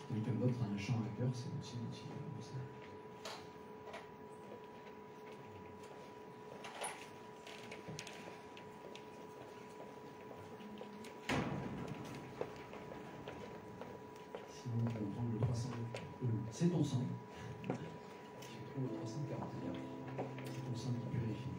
quelqu'un d'autre a un chant à cœur, c'est aussi utile comme ça. Sinon, on peut prendre le 300. C'est ton sang. Je trouve le 341. C'est ton sang qui purifie.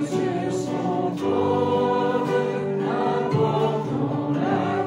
Sur son trône, apportant la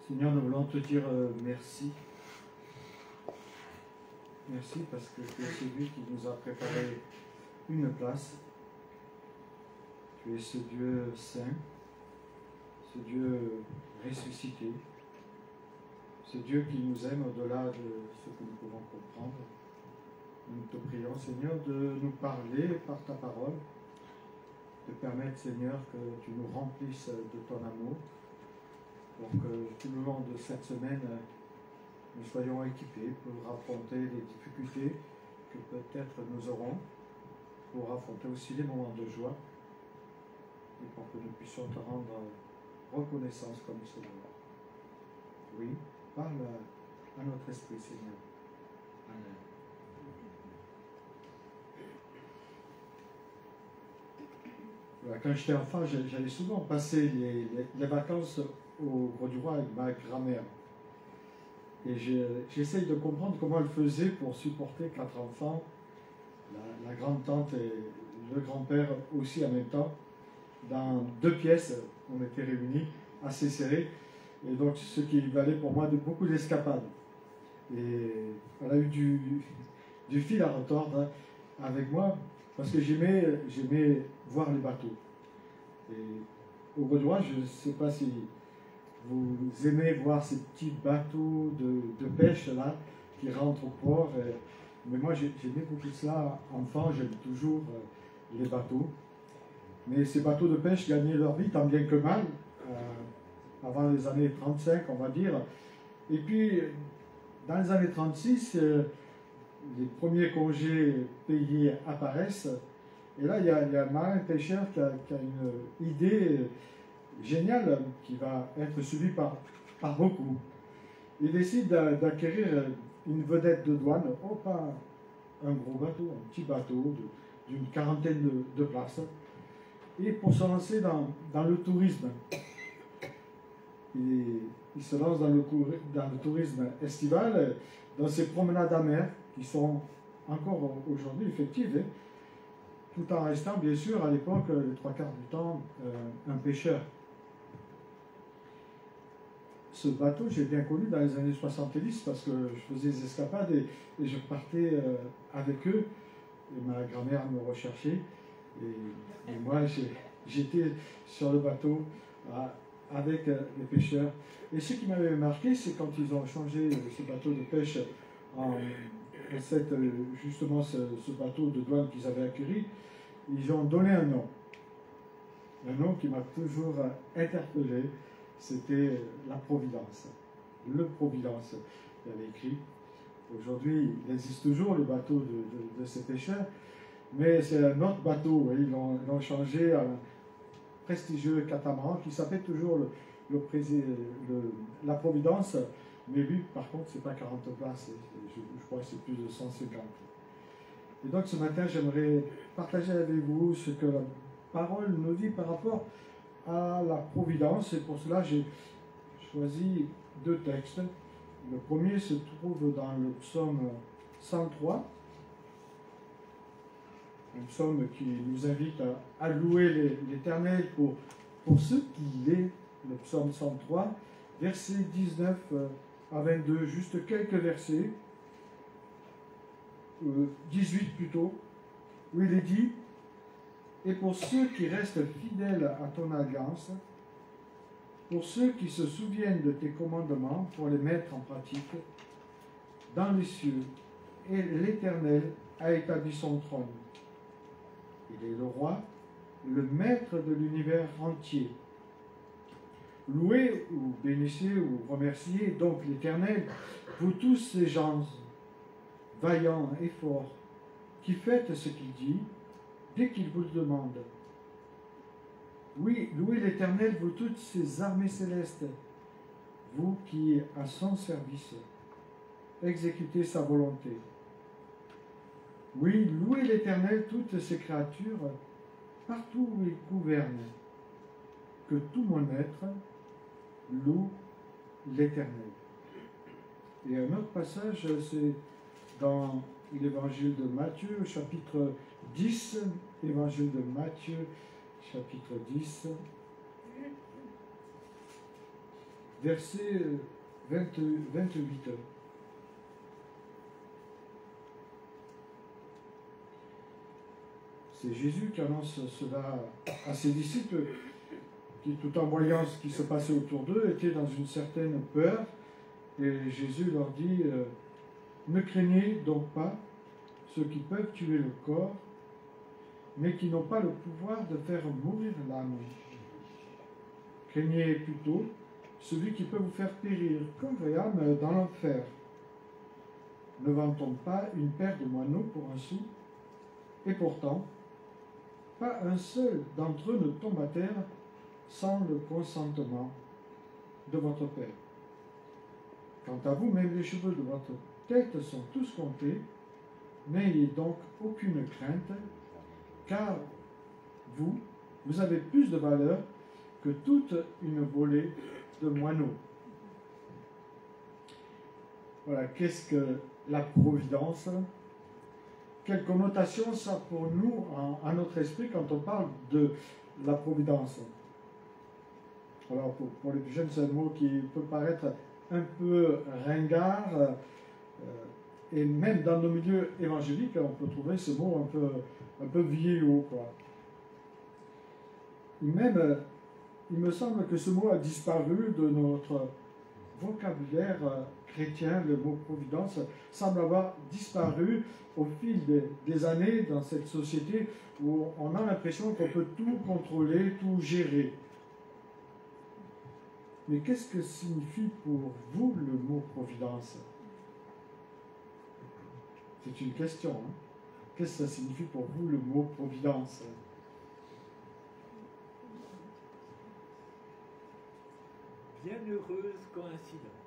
Seigneur, nous voulons te dire merci. Merci parce que tu es celui qui nous a préparé une place. Tu es ce Dieu saint, ce Dieu ressuscité, ce Dieu qui nous aime au-delà de ce que nous pouvons comprendre. Nous te prions, Seigneur, de nous parler par ta parole, de permettre, Seigneur, que tu nous remplisses de ton amour, pour que tout le long de cette semaine, nous soyons équipés pour affronter les difficultés que peut-être nous aurons, pour affronter aussi les moments de joie, et pour que nous puissions te rendre reconnaissance comme cela. Oui, parle à notre esprit, Seigneur. Amen. Voilà, quand j'étais enfant, j'allais souvent passer les vacances au Gros du Roi avec ma grand-mère. Et j'essaye de comprendre comment elle faisait pour supporter 4 enfants, la grande-tante et le grand-père aussi en même temps. Dans 2 pièces, on était réunis, assez serrés. Et donc, ce qui valait pour moi de beaucoup d'escapades. Et elle a eu du fil à retordre avec moi, parce que j'aimais voir les bateaux. Et au Gaudois, je ne sais pas si vous aimez voir ces petits bateaux de pêche là, qui rentrent au port. Mais moi, j'aimais beaucoup cela. Enfant, j'aime toujours les bateaux. Mais ces bateaux de pêche gagnaient leur vie tant bien que mal, avant les années 35, on va dire. Et puis, dans les années 36, les premiers congés payés apparaissent. Et là, il y a un marin pêcheur qui a une idée géniale qui va être suivie par beaucoup. Il décide d'acquérir une vedette de douane, pas un gros bateau, un petit bateau d'une quarantaine de places. Et pour se lancer dans le tourisme, il se lance dans le tourisme estival, dans ces promenades à mer qui sont encore aujourd'hui effectives, tout en restant bien sûr à l'époque, les 3 quarts du temps, un pêcheur. Ce bateau, j'ai bien connu dans les années 70 parce que je faisais des escapades et je partais avec eux. Et ma grand-mère me recherchait. Et moi, j'étais sur le bateau avec les pêcheurs. Et ce qui m'avait marqué, c'est quand ils ont changé ce bateau de pêche en justement ce bateau de douane qu'ils avaient acquis, ils ont donné un nom. Un nom qui m'a toujours interpellé, c'était la Providence. Le Providence, il avait écrit. Aujourd'hui, il existe toujours le bateau de ces pêcheurs, mais c'est un autre bateau. Ils l'ont changé à un prestigieux catamaran qui s'appelle toujours la Providence, mais lui, par contre, c'est pas 40 places, je crois que c'est plus de 150. Et donc ce matin, j'aimerais partager avec vous ce que la parole nous dit par rapport à la Providence, et pour cela, j'ai choisi 2 textes. Le premier se trouve dans le psaume 103, un psaume qui nous invite à louer l'Éternel pour ce qu'il est, le psaume 103, versets 19 à 22, juste quelques versets, 18 plutôt, où il est dit: et pour ceux qui restent fidèles à ton alliance, pour ceux qui se souviennent de tes commandements pour les mettre en pratique, dans les cieux, et l'Éternel a établi son trône. Il est le roi, le maître de l'univers entier. Louez ou bénissez ou remerciez donc l'Éternel, vous tous ces gens vaillants et forts, qui faites ce qu'il dit, dès qu'il vous le demande. Oui, louez l'Éternel, vous toutes ces armées célestes, vous qui, à son service, exécutez sa volonté. Oui, louez l'Éternel, toutes ces créatures, partout où il gouverne. Que tout mon être loue l'Éternel. Et un autre passage, c'est dans l'évangile de Matthieu, chapitre 10, évangile de Matthieu, chapitre 10. verset 28. C'est Jésus qui annonce cela à ses disciples, qui, tout en voyant ce qui se passait autour d'eux, étaient dans une certaine peur. Et Jésus leur dit, ne craignez donc pas ceux qui peuvent tuer le corps, mais qui n'ont pas le pouvoir de faire mourir l'âme. Craignez plutôt celui qui peut vous faire périr corps et âme dans l'enfer. Ne vend-on pas une paire de moineaux pour un sou? Et pourtant, pas un seul d'entre eux ne tombe à terre sans le consentement de votre Père. Quant à vous, même les cheveux de votre tête sont tous comptés. N'ayez donc aucune crainte, car vous avez plus de valeur que toute une volée de moineaux. Voilà, qu'est-ce que la providence? Quelle connotation ça a pour nous, à notre esprit, quand on parle de la providence? Alors, pour les plus jeunes, c'est un mot qui peut paraître un peu ringard, et même dans nos milieux évangéliques, on peut trouver ce mot un peu vieillot, quoi. Même, il me semble que ce mot a disparu de notre vocabulaire chrétien. Le mot providence semble avoir disparu au fil des années dans cette société où on a l'impression qu'on peut tout contrôler, tout gérer. Mais qu'est-ce que signifie pour vous le mot providence? C'est une question. Hein? Qu'est-ce que ça signifie pour vous le mot providence? Bienheureuse coïncidence.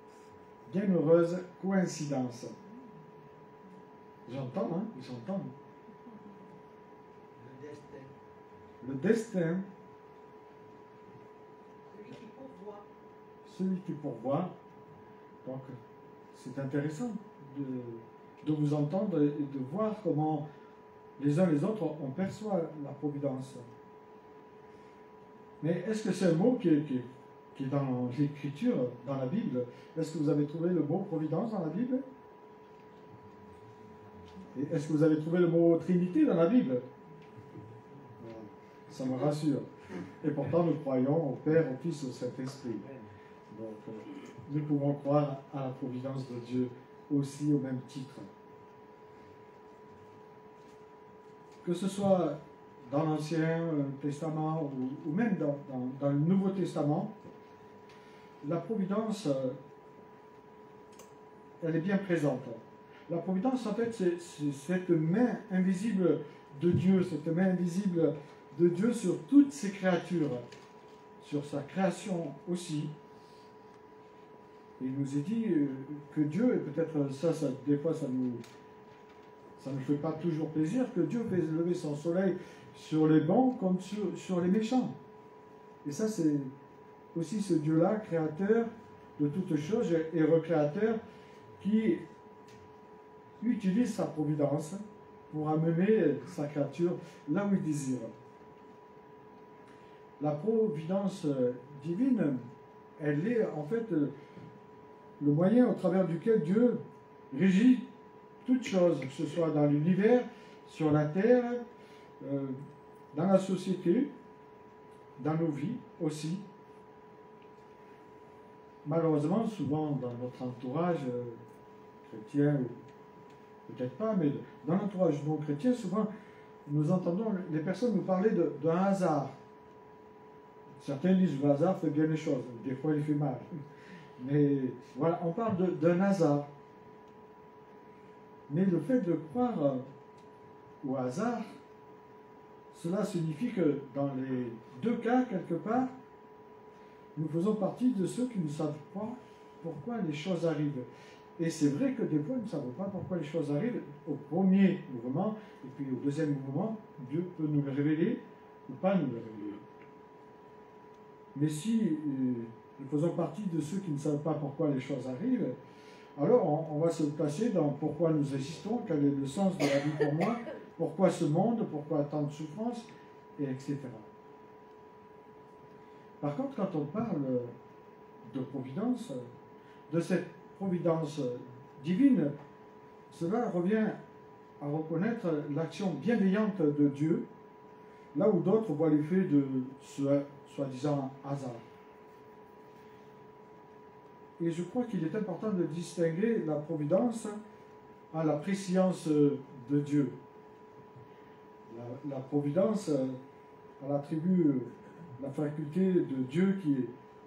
Bienheureuse coïncidence. J'entends, hein? J'entends. Le destin. Le destin. Celui qui pourvoit. Celui qui pourvoit. Donc, c'est intéressant de vous entendre et de voir comment les uns les autres on perçoit la providence. Mais est-ce que c'est un mot qui est dans l'écriture, dans la Bible? Est-ce que vous avez trouvé le mot providence dans la Bible? Et est-ce que vous avez trouvé le mot Trinité dans la Bible? Ça me rassure. Et pourtant, nous croyons au Père, au Fils, au Saint-Esprit. Donc, nous pouvons croire à la providence de Dieu aussi au même titre. Que ce soit dans l'Ancien Testament ou même dans le Nouveau Testament, la providence, elle est bien présente. La providence, en fait, c'est cette main invisible de Dieu, cette main invisible de Dieu sur toutes ses créatures, sur sa création aussi. Il nous est dit que Dieu, et peut-être ça des fois ça ne fait pas toujours plaisir, que Dieu fait lever son soleil sur les bons comme sur les méchants. Et ça, c'est aussi ce Dieu-là, créateur de toutes choses et recréateur, qui utilise sa providence pour amener sa créature là où il désire. La providence divine, elle est en fait le moyen au travers duquel Dieu régit toutes choses, que ce soit dans l'univers, sur la terre, dans la société, dans nos vies aussi. Malheureusement, souvent dans notre entourage chrétien, ou peut-être pas, mais dans l'entourage non chrétien, souvent nous entendons les personnes nous parler d'un hasard. Certains disent que le hasard fait bien les choses, des fois il fait mal. Mais voilà, on parle d'un hasard. Mais le fait de croire au hasard, cela signifie que dans les deux cas, quelque part, nous faisons partie de ceux qui ne savent pas pourquoi les choses arrivent. Et c'est vrai que des fois, nous ne savons pas pourquoi les choses arrivent au premier mouvement, et puis au deuxième mouvement, Dieu peut nous le révéler ou pas nous le révéler. Mais si nous faisons partie de ceux qui ne savent pas pourquoi les choses arrivent, alors on va se placer dans pourquoi nous existons, quel est le sens de la vie pour moi, pourquoi ce monde, pourquoi tant de souffrances, et etc. Par contre, quand on parle de providence, de cette providence divine, cela revient à reconnaître l'action bienveillante de Dieu, là où d'autres voient l'effet de soi-disant hasard. Et je crois qu'il est important de distinguer la providence à la préscience de Dieu. La providence, elle attribue la faculté de Dieu qui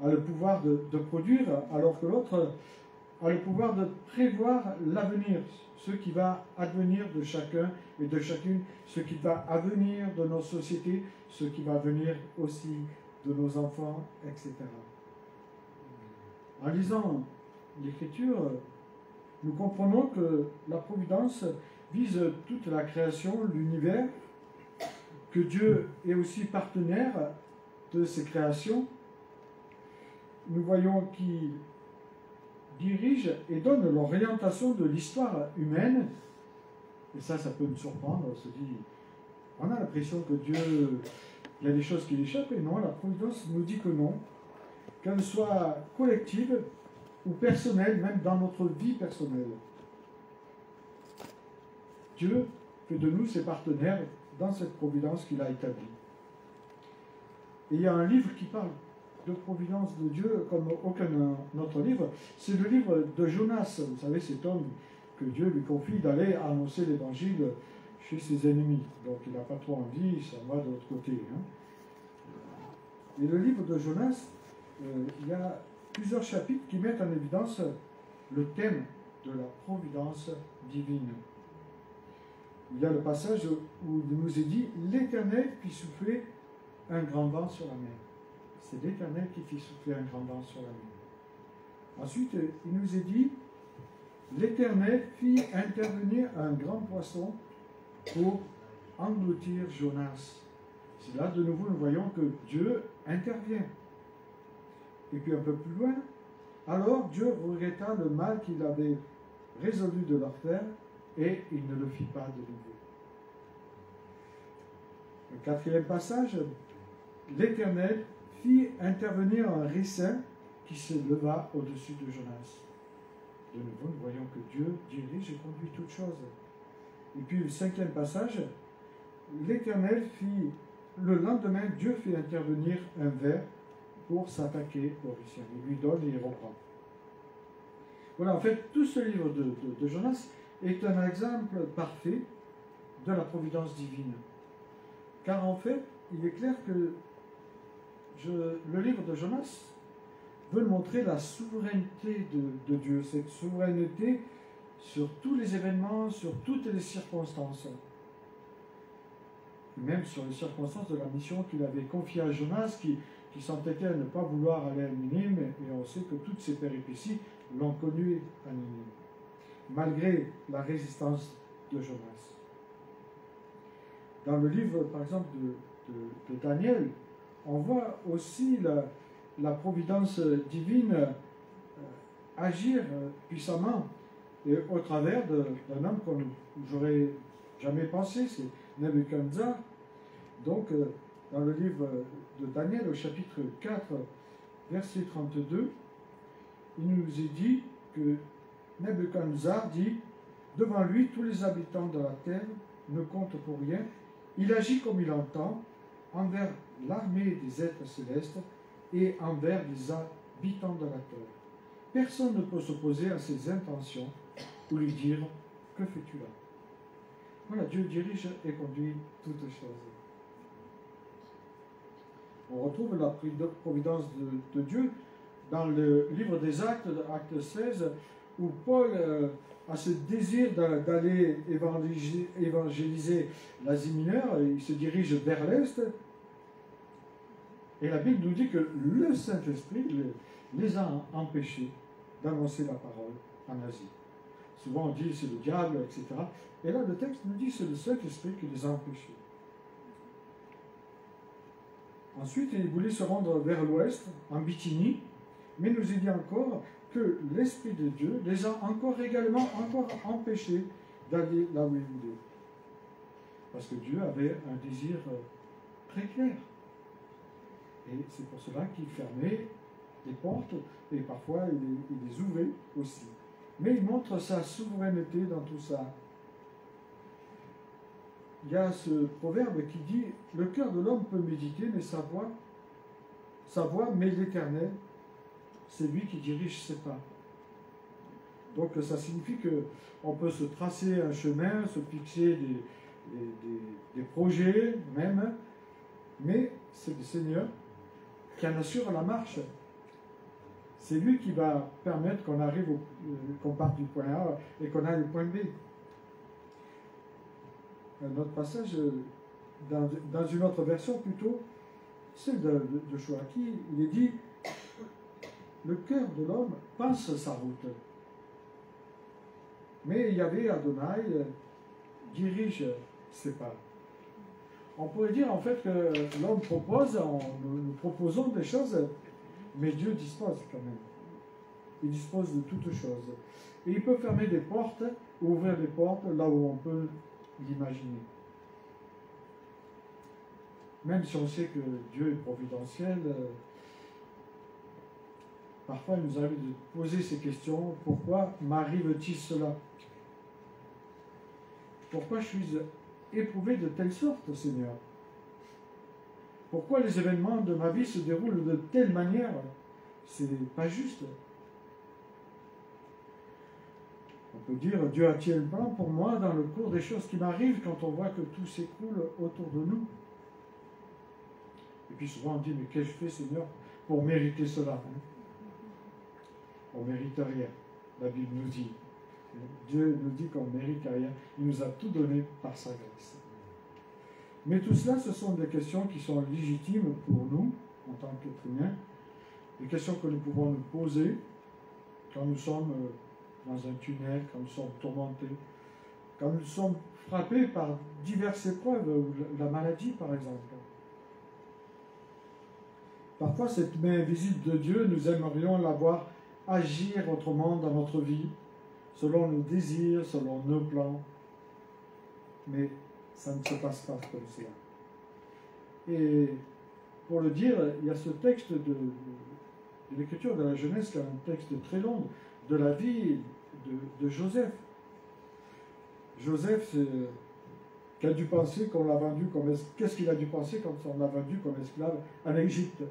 a le pouvoir de produire, alors que l'autre a le pouvoir de prévoir l'avenir, ce qui va advenir de chacun et de chacune, ce qui va advenir de nos sociétés, ce qui va venir aussi de nos enfants, etc. En lisant l'Écriture, nous comprenons que la providence vise toute la création, l'univers, que Dieu est aussi partenaire de ces créations. Nous voyons qu'il dirige et donne l'orientation de l'histoire humaine. Et ça peut nous surprendre. On se dit, on a l'impression que Dieu, il y a des choses qui l'échappent, et non, la providence nous dit que non. Qu'elle soit collective ou personnelle, même dans notre vie personnelle. Dieu fait de nous ses partenaires dans cette providence qu'il a établie. Et il y a un livre qui parle de providence de Dieu comme aucun autre livre, c'est le livre de Jonas. Vous savez, cet homme que Dieu lui confie d'aller annoncer l'évangile chez ses ennemis. Donc il n'a pas trop envie, ça va de l'autre côté. Et le livre de Jonas, il y a plusieurs chapitres qui mettent en évidence le thème de la providence divine. Il y a le passage où il nous est dit « L'Éternel fit souffler un grand vent sur la mer ». C'est l'Éternel qui fit souffler un grand vent sur la mer. Ensuite, il nous est dit « L'Éternel fit intervenir un grand poisson pour engloutir Jonas ». C'est là, de nouveau, nous voyons que Dieu intervient. Et puis un peu plus loin, « Alors Dieu regretta le mal qu'il avait résolu de leur faire, et il ne le fit pas de nouveau. » Le quatrième passage, « L'Éternel fit intervenir un ricin qui se leva au-dessus de Jonas. » De nouveau, nous voyons que Dieu dirige et conduit toutes choses. Et puis le cinquième passage, « L'Éternel fit, le lendemain, Dieu fit intervenir un ver pour s'attaquer au ricin. Il lui donne et il reprend. » Voilà, en fait, tout ce livre de Jonas est un exemple parfait de la providence divine. Car en fait, il est clair que le livre de Jonas veut montrer la souveraineté de Dieu, cette souveraineté sur tous les événements, sur toutes les circonstances. Et même sur les circonstances de la mission qu'il avait confiée à Jonas, qui s'entêtait à ne pas vouloir aller à Ninive, et on sait que toutes ces péripéties l'ont connu à Ninive, malgré la résistance de Jonas. Dans le livre, par exemple, de Daniel, on voit aussi la providence divine agir puissamment et au travers d'un homme comme j'aurais jamais pensé, c'est Nebuchadnezzar. Donc, dans le livre de Daniel, au chapitre 4, verset 32, il nous est dit que Nebuchadnezzar dit « Devant lui, tous les habitants de la terre ne comptent pour rien. Il agit comme il entend envers l'armée des êtres célestes et envers les habitants de la terre. Personne ne peut s'opposer à ses intentions ou lui dire « Que fais-tu là ?» Voilà, Dieu dirige et conduit toutes choses. On retrouve la providence de Dieu dans le livre des Actes, acte 16, où Paul a ce désir d'aller évangéliser l'Asie mineure, il se dirige vers l'Est, et la Bible nous dit que le Saint-Esprit les a empêchés d'annoncer la parole en Asie. Souvent on dit c'est le diable, etc. Et là le texte nous dit que c'est le Saint-Esprit qui les a empêchés. Ensuite, il voulait se rendre vers l'ouest, en Bithynie, mais nous il dit encore que l'Esprit de Dieu les a également empêchés d'aller là où ils voulaient. Parce que Dieu avait un désir très clair. Et c'est pour cela qu'il fermait des portes et parfois il les ouvrait aussi. Mais il montre sa souveraineté dans tout ça. Il y a ce proverbe qui dit « Le cœur de l'homme peut méditer, mais sa voix, mais l'Éternel, c'est lui qui dirige ses pas. » Donc ça signifie qu'on peut se tracer un chemin, se fixer des projets même, mais c'est le Seigneur qui en assure la marche. C'est lui qui va permettre qu'on arrive, qu'on parte du point A et qu'on aille au point B. Un autre passage, dans une autre version plutôt, celle de Joachim, il est dit « Le cœur de l'homme pense sa route. Mais Yahvé Adonai dirige ses pas. » On pourrait dire en fait que l'homme propose, nous proposons des choses, mais Dieu dispose quand même. Il dispose de toutes choses. Et il peut fermer des portes, ou ouvrir des portes là où on peut l'imaginer. Même si on sait que Dieu est providentiel, parfois il nous arrive de poser ces questions. Pourquoi m'arrive-t-il cela? Pourquoi je suis éprouvé de telle sorte, Seigneur? Pourquoi les événements de ma vie se déroulent de telle manière? C'est pas juste. On peut dire, Dieu a-t-il un plan pour moi dans le cours des choses qui m'arrivent quand on voit que tout s'écroule autour de nous? Et puis souvent on dit, mais qu'ai-je fait, Seigneur, pour mériter cela? On ne mérite rien. La Bible nous dit. Dieu nous dit qu'on ne mérite rien. Il nous a tout donné par sa grâce. Mais tout cela, ce sont des questions qui sont légitimes pour nous, en tant qu'êtres humains, des questions que nous pouvons nous poser quand nous sommes dans un tunnel, quand nous sommes tourmentés, quand nous sommes frappés par diverses épreuves, ou la maladie par exemple. Parfois, cette main invisible de Dieu, nous aimerions la voir agir autrement dans notre vie, selon nos désirs, selon nos plans. Mais ça ne se passe pas comme cela. Et pour le dire, il y a ce texte de l'écriture de la Genèse, qui est un texte très long, de la vie de Joseph. Joseph, qui a dû penser qu'on l'a vendu comme... Qu'est-ce qu'il a dû penser quand on l'a vendu comme esclave en Égypte?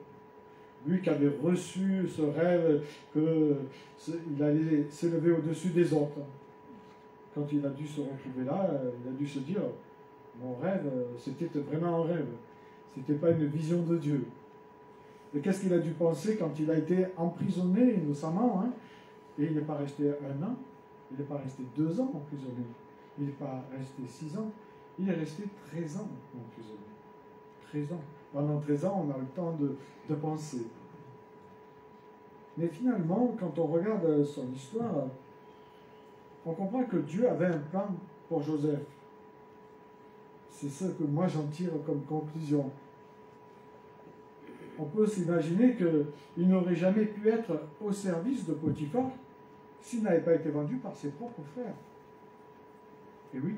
Lui qui avait reçu ce rêve qu'il allait s'élever au-dessus des autres. Quand il a dû se retrouver là, il a dû se dire, mon rêve, c'était vraiment un rêve. Ce n'était pas une vision de Dieu. Et qu'est-ce qu'il a dû penser quand il a été emprisonné innocemment, hein? Et il n'est pas resté 1 an, il n'est pas resté 2 ans emprisonné, il n'est pas resté 6 ans, il est resté 13 ans emprisonné. 13 ans. Pendant 13 ans, on a le temps de penser. Mais finalement, quand on regarde son histoire, on comprend que Dieu avait un plan pour Joseph. C'est ce que moi j'en tire comme conclusion. On peut s'imaginer qu'il n'aurait jamais pu être au service de Potiphar s'il n'avait pas été vendu par ses propres frères. Et oui.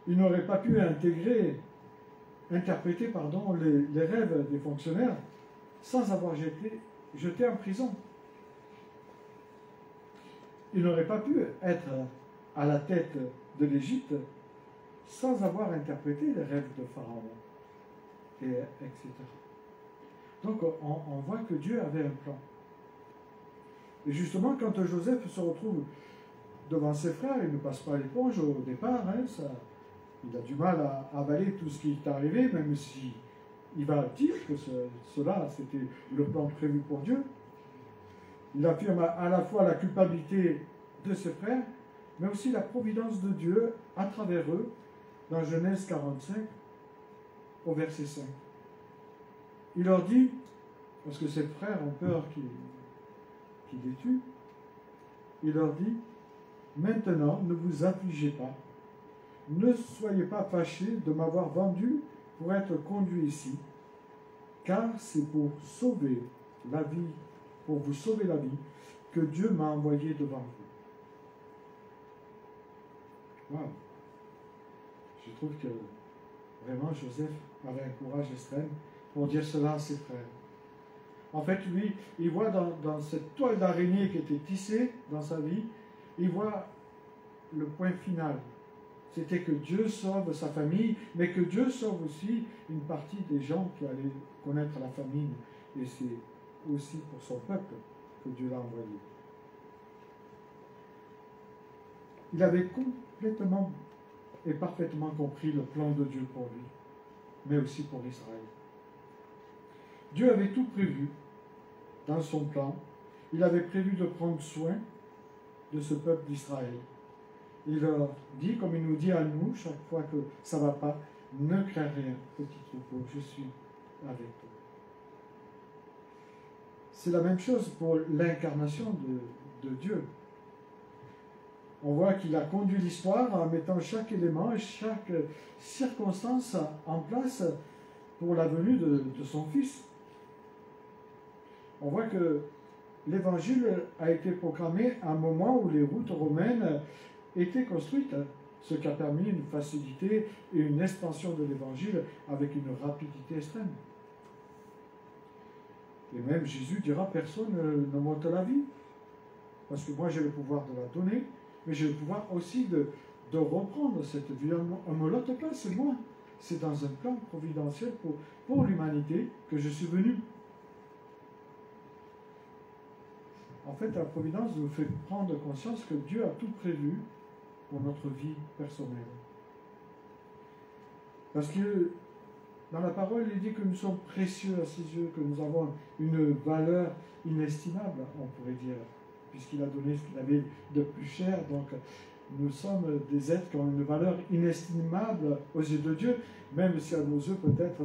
Il n'aurait pas pu interpréter les rêves des fonctionnaires sans avoir jeté en prison. Il n'aurait pas pu être à la tête de l'Égypte sans avoir interprété les rêves de Pharaon, etc. Donc on voit que Dieu avait un plan. Et justement, quand Joseph se retrouve devant ses frères, il ne passe pas l'éponge au départ, hein, il a du mal à avaler tout ce qui est arrivé, même si il va dire que cela, c'était le plan prévu pour Dieu. Il affirme à la fois la culpabilité de ses frères, mais aussi la providence de Dieu à travers eux, dans Genèse 45, au verset 5. Il leur dit, parce que ses frères ont peur qu'il les tue, il leur dit, maintenant ne vous affligez pas, ne soyez pas fâchés de m'avoir vendu pour être conduit ici, car c'est pour sauver la vie, pour vous sauver la vie, que Dieu m'a envoyé devant vous. Wow. Je trouve que vraiment Joseph avait un courage extrême pour dire cela à ses frères. En fait, lui, il voit dans cette toile d'araignée qui était tissée dans sa vie, il voit le point final. C'était que Dieu sauve sa famille, mais que Dieu sauve aussi une partie des gens qui allaient connaître la famine. Et c'est aussi pour son peuple que Dieu l'a envoyé. Il avait complètement et parfaitement compris le plan de Dieu pour lui, mais aussi pour Israël. Dieu avait tout prévu dans son plan. Il avait prévu de prendre soin de ce peuple d'Israël. Il leur dit, comme il nous dit à nous, chaque fois que ça ne va pas, ne crains rien, petit troupeau, je suis avec toi. C'est la même chose pour l'incarnation de Dieu. On voit qu'il a conduit l'histoire en mettant chaque élément et chaque circonstance en place pour la venue de son Fils. On voit que l'Évangile a été proclamé à un moment où les routes romaines étaient construites, ce qui a permis une facilité et une expansion de l'Évangile avec une rapidité extrême. Et même Jésus dira, personne ne m'ôte la vie, parce que moi j'ai le pouvoir de la donner, mais j'ai le pouvoir aussi de reprendre cette vie. On ne me l'ôte pas, c'est moi. C'est dans un plan providentiel pour l'humanité que je suis venu. En fait, la providence nous fait prendre conscience que Dieu a tout prévu pour notre vie personnelle. Parce que dans la parole, il dit que nous sommes précieux à ses yeux, que nous avons une valeur inestimable, on pourrait dire, puisqu'il a donné ce qu'il avait de plus cher. Donc, nous sommes des êtres qui ont une valeur inestimable aux yeux de Dieu, même si à nos yeux, peut-être,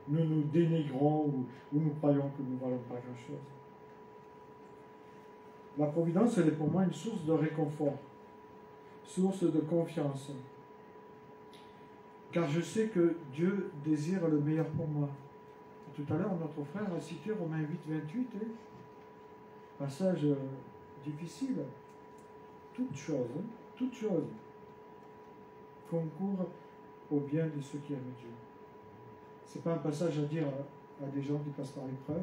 nous dénigrons ou nous croyons que nous ne valons pas grand-chose. La providence, elle est pour moi une source de réconfort, source de confiance. Car je sais que Dieu désire le meilleur pour moi. Tout à l'heure, notre frère a cité Romains 8, 28, passage difficile. Toute chose concourt au bien de ceux qui aiment Dieu. Ce n'est pas un passage à dire à des gens qui passent par l'épreuve,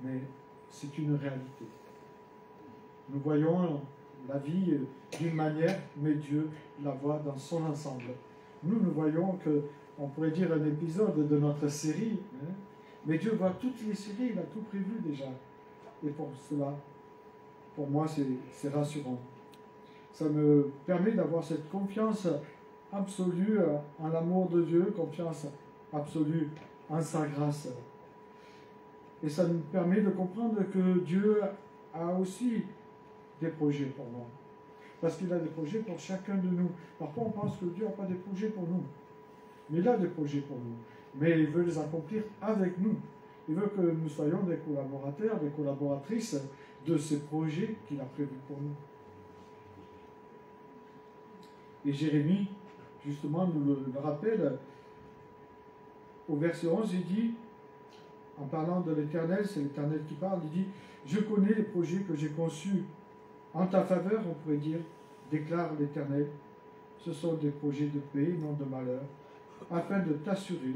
mais c'est une réalité. Nous voyons la vie d'une manière, mais Dieu la voit dans son ensemble. Nous voyons que, on pourrait dire un épisode de notre série, mais Dieu voit toutes les séries, il a tout prévu déjà. Et pour cela, pour moi, c'est rassurant. Ça me permet d'avoir cette confiance absolue en l'amour de Dieu, confiance absolue en sa grâce. Et ça nous permet de comprendre que Dieu a aussi des projets pour moi. Parce qu'il a des projets pour chacun de nous. Parfois, on pense que Dieu n'a pas des projets pour nous. Mais il a des projets pour nous. Mais il veut les accomplir avec nous. Il veut que nous soyons des collaborateurs, des collaboratrices de ces projets qu'il a prévus pour nous. Et Jérémie, justement, nous le rappelle. Au verset 11, il dit, en parlant de l'Éternel, c'est l'Éternel qui parle, il dit « Je connais les projets que j'ai conçus en ta faveur, on pourrait dire, déclare l'Éternel, ce sont des projets de paix, non de malheur, afin de t'assurer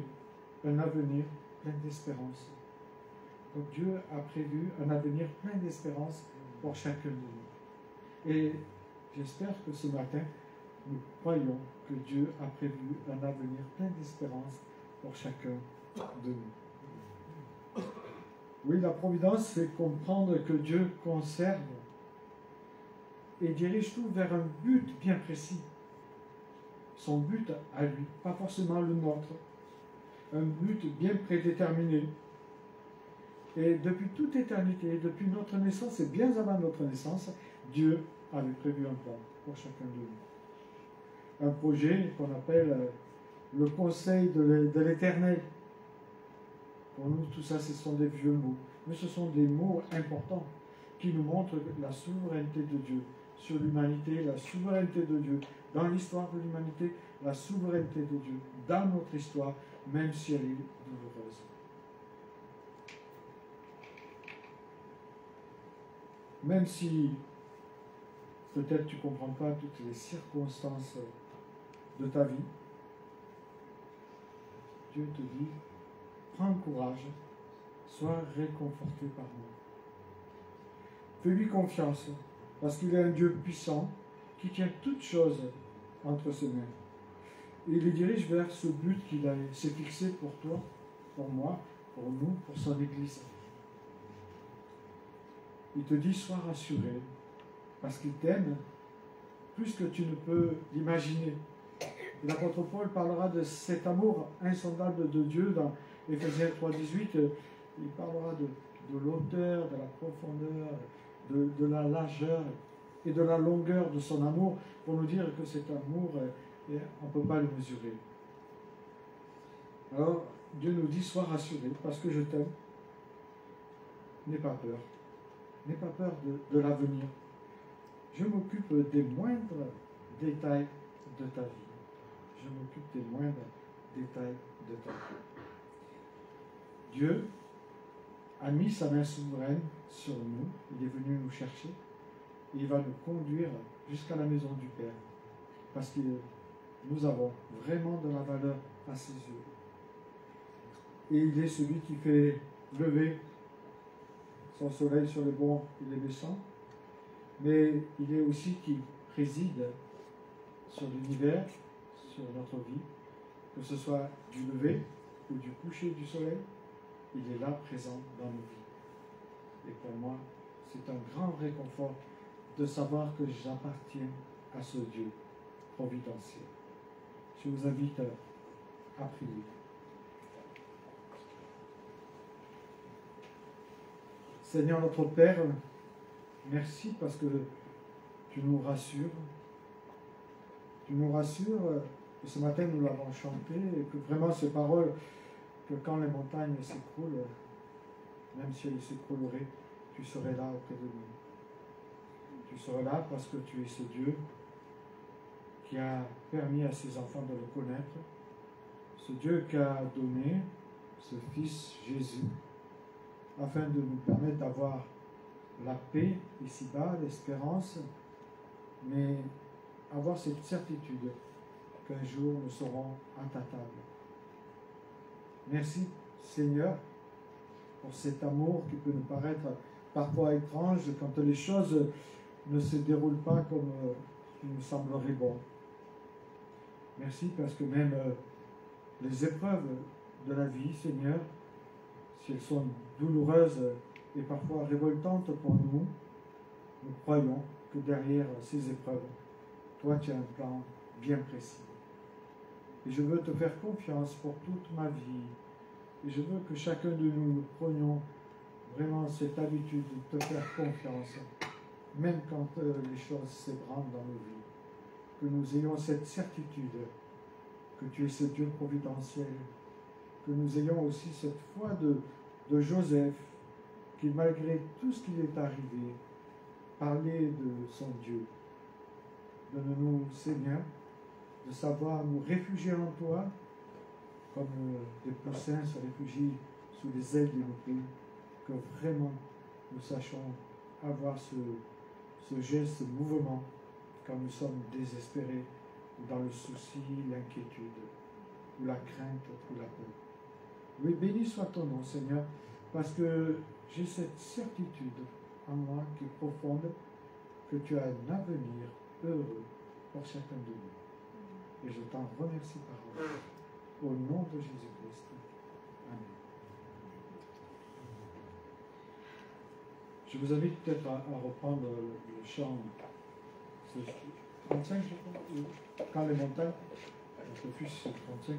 un avenir plein d'espérance. » Donc Dieu a prévu un avenir plein d'espérance pour chacun de nous. Et j'espère que ce matin, nous croyons que Dieu a prévu un avenir plein d'espérance pour chacun de nous. Oui, la providence fait comprendre que Dieu conserve et dirige tout vers un but bien précis. Son but à lui, pas forcément le nôtre. Un but bien prédéterminé. Et depuis toute éternité, depuis notre naissance et bien avant notre naissance, Dieu avait prévu un plan pour chacun de nous. Un projet qu'on appelle le conseil de l'Éternel. Pour nous, tout ça, ce sont des vieux mots. Mais ce sont des mots importants qui nous montrent la souveraineté de Dieu sur l'humanité, la souveraineté de Dieu dans l'histoire de l'humanité, la souveraineté de Dieu dans notre histoire, même si elle est douloureuse. Même si peut-être tu ne comprends pas toutes les circonstances de ta vie, Dieu te dit, prends courage, Sois réconforté par moi. Fais-lui confiance, parce qu'il est un Dieu puissant qui tient toutes choses entre ses mains. Et il les dirige vers ce but s'est fixé pour toi, pour moi, pour nous, pour son Église. Il te dit, sois rassuré, parce qu'il t'aime plus que tu ne peux l'imaginer. L'apôtre Paul parlera de cet amour insondable de Dieu dans Éphésiens 3,18. Il parlera de l'auteur, de la profondeur, de la largeur et de la longueur de son amour, pour nous dire que cet amour, on ne peut pas le mesurer. Alors, Dieu nous dit, sois rassuré, parce que je t'aime. N'aie pas peur. N'aie pas peur de l'avenir. Je m'occupe des moindres détails de ta vie. Je m'occupe des moindres détails de ta vie. Dieu a mis sa main souveraine sur nous. Il est venu nous chercher. Et il va nous conduire jusqu'à la maison du Père. Parce que nous avons vraiment de la valeur à ses yeux. Et il est celui qui fait lever son soleil sur les bons et les méchants. Mais il est aussi qui préside sur l'univers, sur notre vie, que ce soit du lever ou du coucher du soleil, il est là présent dans nos vies. Et pour moi, c'est un grand réconfort de savoir que j'appartiens à ce Dieu providentiel. Je vous invite à prier. Seigneur notre Père, merci parce que tu nous rassures. Tu nous rassures, et ce matin nous l'avons chanté, et que vraiment ces paroles, que quand les montagnes s'écroulent, même si elles s'écrouleraient, tu serais là auprès de nous. Tu serais là parce que tu es ce Dieu qui a permis à ses enfants de le connaître, ce Dieu qui a donné ce Fils Jésus, afin de nous permettre d'avoir la paix ici-bas, l'espérance, mais avoir cette certitude qu'un jour nous serons à ta table. Merci Seigneur pour cet amour qui peut nous paraître parfois étrange quand les choses ne se déroulent pas comme il nous semblerait bon. Merci parce que même les épreuves de la vie, Seigneur, si elles sont douloureuses et parfois révoltantes pour nous, nous croyons que derrière ces épreuves, toi tu as un plan bien précis. Et je veux te faire confiance pour toute ma vie. Et je veux que chacun de nous prenions vraiment cette habitude de te faire confiance, même quand les choses s'ébranlent dans nos vies. Que nous ayons cette certitude que tu es ce Dieu providentiel. Que nous ayons aussi cette foi de Joseph, qui malgré tout ce qui lui est arrivé, parlait de son Dieu. Donne-nous, Seigneur, de savoir nous réfugier en toi, comme des poussins se réfugient sous les ailes de nos pays, que vraiment nous sachions avoir ce geste, ce mouvement, quand nous sommes désespérés, ou dans le souci, l'inquiétude, ou la crainte, ou la peur. Oui, béni soit ton nom, Seigneur, parce que j'ai cette certitude en moi qui est profonde, que tu as un avenir heureux pour chacun de nous. Et je t'en remercie par là. Au nom de Jésus-Christ. Amen. Je vous invite peut-être à reprendre le chant 35, je crois, quand les montagnes, le fils 35.